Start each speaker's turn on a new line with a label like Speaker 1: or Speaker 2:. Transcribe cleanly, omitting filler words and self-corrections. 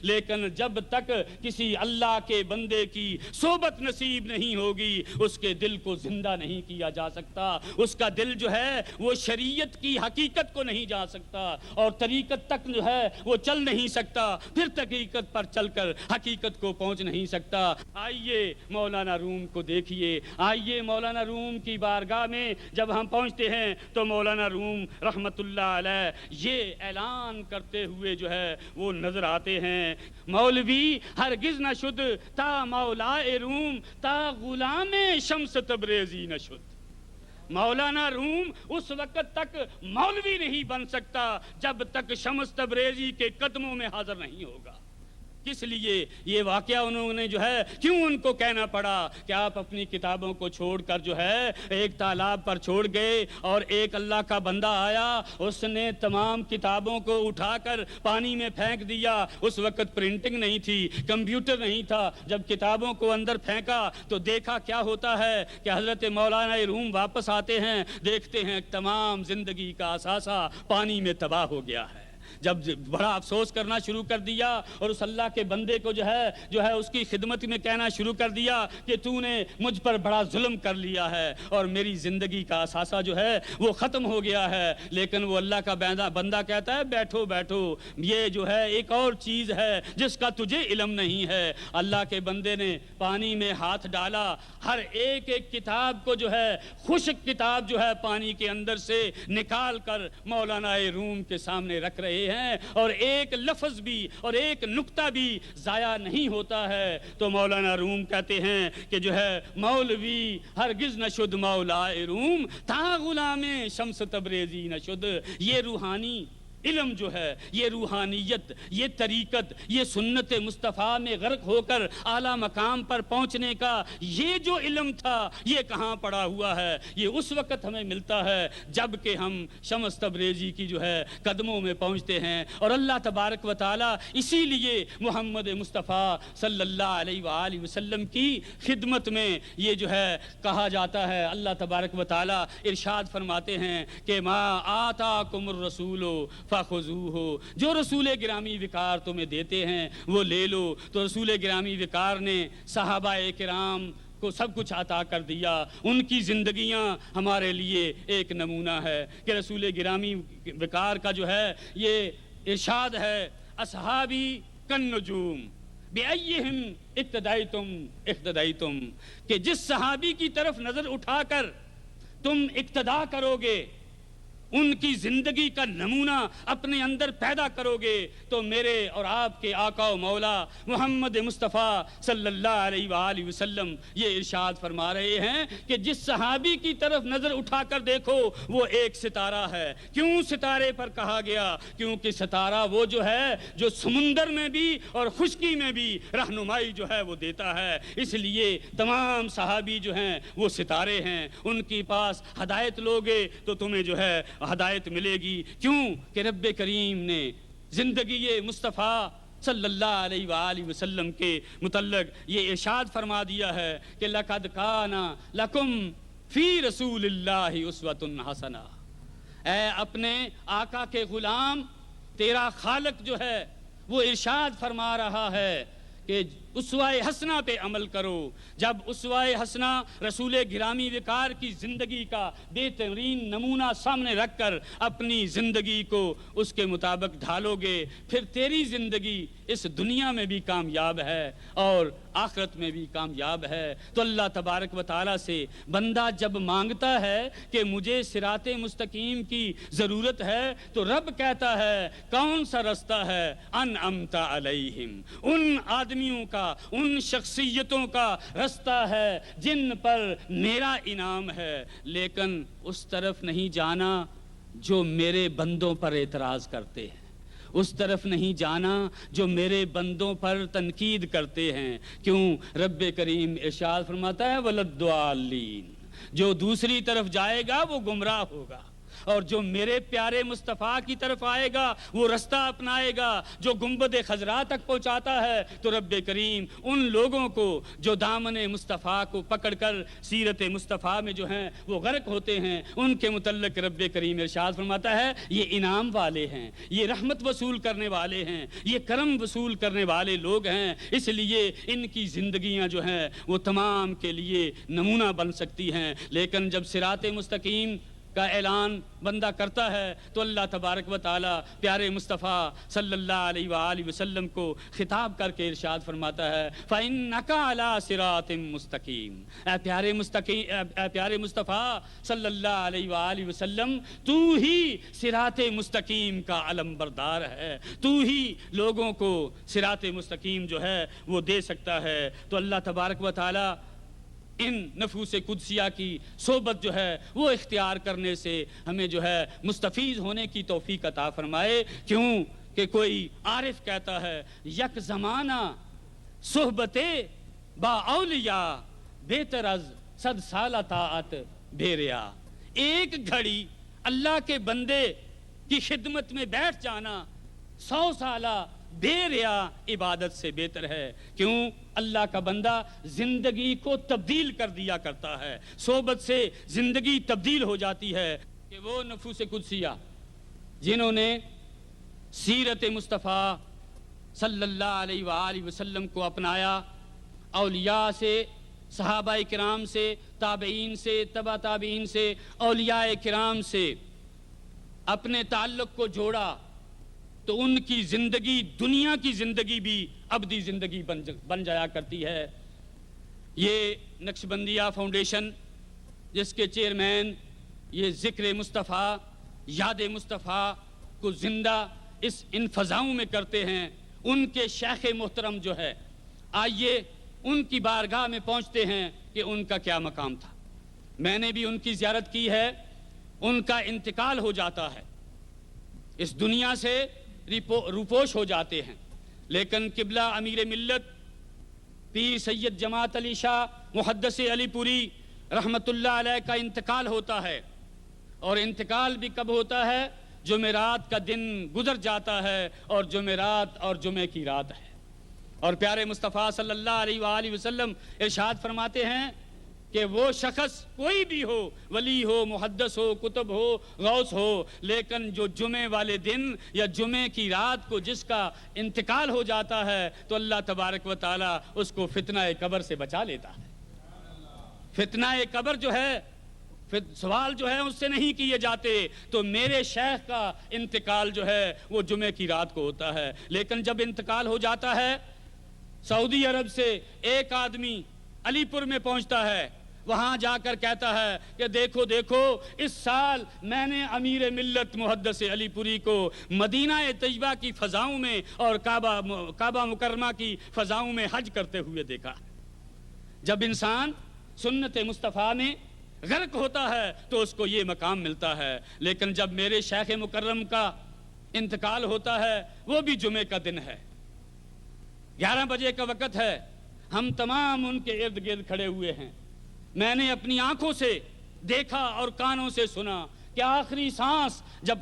Speaker 1: لیکن جب تک کسی اللہ کے بندے کی صحبت نصیب نہیں ہوگی اس کے دل کو زندہ نہیں کیا جا سکتا، اس کا دل جو ہے وہ شریعت کی حقیقت کو نہیں جا سکتا اور طریقت تک جو ہے وہ چل نہیں سکتا، پھر طریقت پر چل کر حقیقت کو پہنچ نہیں سکتا۔ آئیے مولانا روم کو دیکھیے، آئیے مولانا روم کی بارگاہ میں جب ہم پہنچتے ہیں تو مولانا روم رحمت اللہ علیہ یہ اعلان کرتے ہوئے جو ہے وہ نظر آتے ہیں، مولوی ہرگز نہ شد تا مولائے روم تا غلام شمس تبریزی نہ شد۔ مولانا روم اس وقت تک مولوی نہیں بن سکتا جب تک شمس تبریزی کے قدموں میں حاضر نہیں ہوگا۔ کس لیے یہ واقعہ انہوں نے جو ہے کیوں ان کو کہنا پڑا کہ آپ اپنی کتابوں کو چھوڑ کر جو ہے ایک تالاب پر چھوڑ گئے اور ایک اللہ کا بندہ آیا، اس نے تمام کتابوں کو اٹھا کر پانی میں پھینک دیا۔ اس وقت پرنٹنگ نہیں تھی، کمپیوٹر نہیں تھا، جب کتابوں کو اندر پھینکا تو دیکھا کیا ہوتا ہے کہ حضرت مولانا روم واپس آتے ہیں، دیکھتے ہیں تمام زندگی کا اثاثہ پانی میں تباہ ہو گیا ہے۔ جب بڑا افسوس کرنا شروع کر دیا اور اس اللہ کے بندے کو جو ہے اس کی خدمت میں کہنا شروع کر دیا کہ تو نے مجھ پر بڑا ظلم کر لیا ہے اور میری زندگی کا اثاثہ جو ہے وہ ختم ہو گیا ہے، لیکن وہ اللہ کا بندہ کہتا ہے بیٹھو بیٹھو، یہ جو ہے ایک اور چیز ہے جس کا تجھے علم نہیں ہے۔ اللہ کے بندے نے پانی میں ہاتھ ڈالا، ہر ایک کتاب کو جو ہے خشک کتاب جو ہے پانی کے اندر سے نکال کر مولانا روم کے سامنے رکھ رہے ہیں اور ایک لفظ بھی اور ایک نقطہ بھی ضائع نہیں ہوتا ہے۔ تو مولانا روم کہتے ہیں کہ جو ہے مولوی ہرگز نہ شد مولائے روم تا غلام شمس تبریزی نہ شد۔ یہ روحانی علم جو ہے، یہ روحانیت، یہ طریقت، یہ سنت مصطفیٰ میں غرق ہو کر اعلیٰ مقام پر پہنچنے کا یہ جو علم تھا یہ کہاں پڑا ہوا ہے؟ یہ اس وقت ہمیں ملتا ہے جب کہ ہم شمس تبریزی کی جو ہے قدموں میں پہنچتے ہیں۔ اور اللہ تبارک و تعالیٰ اسی لیے محمد مصطفیٰ صلی اللہ علیہ وآلہ وسلم کی خدمت میں یہ جو ہے کہا جاتا ہے، اللہ تبارک و تعالیٰ ارشاد فرماتے ہیں کہ ما آتاکم الرسول فخذوہ، جو رسول گرامی وقار تمہیں دیتے ہیں وہ لے لو۔ تو رسول گرامی وقار نے صحابہ کرام کو سب کچھ عطا کر دیا، ان کی زندگیاں ہمارے لیے ایک نمونہ ہے کہ رسول گرامی وقار کا جو ہے یہ ارشاد ہے اصحابی کالنجوم بأیہم اقتدیتم اقتدیتم، کہ جس صحابی کی طرف نظر اٹھا کر تم اقتدا کرو گے، ان کی زندگی کا نمونہ اپنے اندر پیدا کرو گے، تو میرے اور آپ کے آقا و مولا محمد مصطفیٰ صلی اللہ علیہ وآلہ وسلم یہ ارشاد فرما رہے ہیں کہ جس صحابی کی طرف نظر اٹھا کر دیکھو وہ ایک ستارہ ہے۔ کیوں ستارے پر کہا گیا؟ کیونکہ ستارہ وہ جو ہے جو سمندر میں بھی اور خشکی میں بھی رہنمائی جو ہے وہ دیتا ہے۔ اس لیے تمام صحابی جو ہیں وہ ستارے ہیں، ان کے پاس ہدایت لوگے تو تمہیں جو ہے ہدایت ملے گی۔ کیوں کہ رب کریم نے زندگی مصطفیٰ صلی اللہ علیہ وآلہ وسلم کے متعلق یہ ارشاد فرما دیا ہے کہ لقد کان لکم فی رسول اللہ اسوۃ حسنہ۔ اے اپنے آقا کے غلام، تیرا خالق جو ہے وہ ارشاد فرما رہا ہے کہ اسوہ حسنہ پہ عمل کرو۔ جب اسوہ حسنہ رسول گرامی وقار کی زندگی کا بہترین نمونہ سامنے رکھ کر اپنی زندگی کو اس کے مطابق ڈھالو گے، پھر تیری زندگی اس دنیا میں بھی کامیاب ہے اور آخرت میں بھی کامیاب ہے۔ تو اللہ تبارک و تعالیٰ سے بندہ جب مانگتا ہے کہ مجھے صراط مستقیم کی ضرورت ہے تو رب کہتا ہے کون سا رستہ ہے؟ انعمت علیہم، ان آدمیوں کا، ان شخصیتوں کا رستہ ہے جن پر میرا انعام ہے، لیکن اس طرف نہیں جانا جو میرے بندوں پر اعتراض کرتے ہیں، اس طرف نہیں جانا جو میرے بندوں پر تنقید کرتے ہیں۔ کیوں؟ رب کریم ارشاد فرماتا ہے وَلَدُّعَالِّينَ، جو دوسری طرف جائے گا وہ گمراہ ہوگا۔ اور جو میرے پیارے مصطفیٰ کی طرف آئے گا وہ رستہ اپنائے گا جو گنبد خضراء تک پہنچاتا ہے، تو رب کریم ان لوگوں کو جو دامن مصطفیٰ کو پکڑ کر سیرت مصطفیٰ میں جو ہیں وہ غرق ہوتے ہیں، ان کے متعلق رب کریم ارشاد فرماتا ہے یہ انعام والے ہیں، یہ رحمت وصول کرنے والے ہیں، یہ کرم وصول کرنے والے لوگ ہیں، اس لیے ان کی زندگیاں جو ہیں وہ تمام کے لیے نمونہ بن سکتی ہیں۔ لیکن جب صراط مستقیم کا اعلان بندہ کرتا ہے تو اللہ تبارک و تعالی پیارے مصطفیٰ صلی اللہ علیہ وآلہ وسلم کو خطاب کر کے ارشاد فرماتا ہے فَإِنَّكَ عَلَىٰ صِرَاطٍ مُسْتَقِيمٍ، اے پیارے مصطفیٰ صلی اللہ علیہ وآلہ وسلم، تو ہی صراط مستقیم کا علم بردار ہے، تو ہی لوگوں کو صراط مستقیم جو ہے وہ دے سکتا ہے۔ تو اللہ تبارک و تعالی ان نفوس قدسیہ کی صحبت جو ہے وہ اختیار کرنے سے ہمیں جو ہے مستفیض ہونے کی توفیق عطا فرمائے۔ کیوں کہ کوئی عارف کہتا ہے یک زمانہ صحبت با اولیاء بہتر از 100 سالہ طاعت بے ریا، ایک گھڑی اللہ کے بندے کی خدمت میں بیٹھ جانا 100 سالہ بے ریا عبادت سے بہتر ہے۔ کیوں؟ اللہ کا بندہ زندگی کو تبدیل کر دیا کرتا ہے، صحبت سے زندگی تبدیل ہو جاتی ہے۔ کہ وہ نفوس قدسیہ جنہوں نے سیرت مصطفیٰ صلی اللہ علیہ وآلہ وسلم کو اپنایا، اولیاء سے، صحابہ کرام سے، تابعین سے، تبع تابعین سے، اولیاء کرام سے اپنے تعلق کو جوڑا، تو ان کی زندگی دنیا کی زندگی بھی ابدی زندگی بن جایا کرتی ہے۔ یہ نقشبندیہ فاؤنڈیشن جس کے چیئرمین یہ ذکر مصطفیٰ، یاد مصطفیٰ کو زندہ ان فضاؤں میں کرتے ہیں، ان کے شیخ محترم جو ہے، آئیے ان کی بارگاہ میں پہنچتے ہیں کہ ان کا کیا مقام تھا۔ میں نے بھی ان کی زیارت کی ہے، ان کا انتقال ہو جاتا ہے، اس دنیا سے روپوش ہو جاتے ہیں، لیکن قبلہ امیر ملت پیر سید جماعت علی شاہ محدث علی پوری رحمت اللہ علیہ کا انتقال ہوتا ہے، اور انتقال بھی کب ہوتا ہے؟ جمعرات کا دن گزر جاتا ہے اور جمعرات اور جمعے کی رات ہے، اور پیارے مصطفیٰ صلی اللہ علیہ وآلہ وسلم ارشاد فرماتے ہیں کہ وہ شخص کوئی بھی ہو، ولی ہو، محدث ہو، کتب ہو، غوث ہو، لیکن جو جمعے والے دن یا جمعے کی رات کو جس کا انتقال ہو جاتا ہے تو اللہ تبارک و تعالی اس کو فتنہ قبر سے بچا لیتا ہے۔ فتنہ قبر جو ہے، سوال جو ہے اس سے نہیں کیے جاتے، تو میرے شیخ کا انتقال جو ہے وہ جمعے کی رات کو ہوتا ہے، لیکن جب انتقال ہو جاتا ہے سعودی عرب سے ایک آدمی علی پور میں پہنچتا ہے، وہاں جا کر کہتا ہے کہ دیکھو دیکھو اس سال میں نے امیر ملت محدث علی پوری کو مدینہ طیبہ کی فضاؤں میں اور کعبہ مکرمہ کی فضاؤں میں حج کرتے ہوئے دیکھا۔ جب انسان سنت مصطفیٰ میں غرق ہوتا ہے تو اس کو یہ مقام ملتا ہے، لیکن جب میرے شیخ مکرم کا انتقال ہوتا ہے وہ بھی جمعے کا دن ہے، 11 بجے کا وقت ہے، ہم تمام ان کے ارد گرد کھڑے ہوئے ہیں، میں نے اپنی آنکھوں سے دیکھا اور کانوں سے سنا کہ آخری سانس جب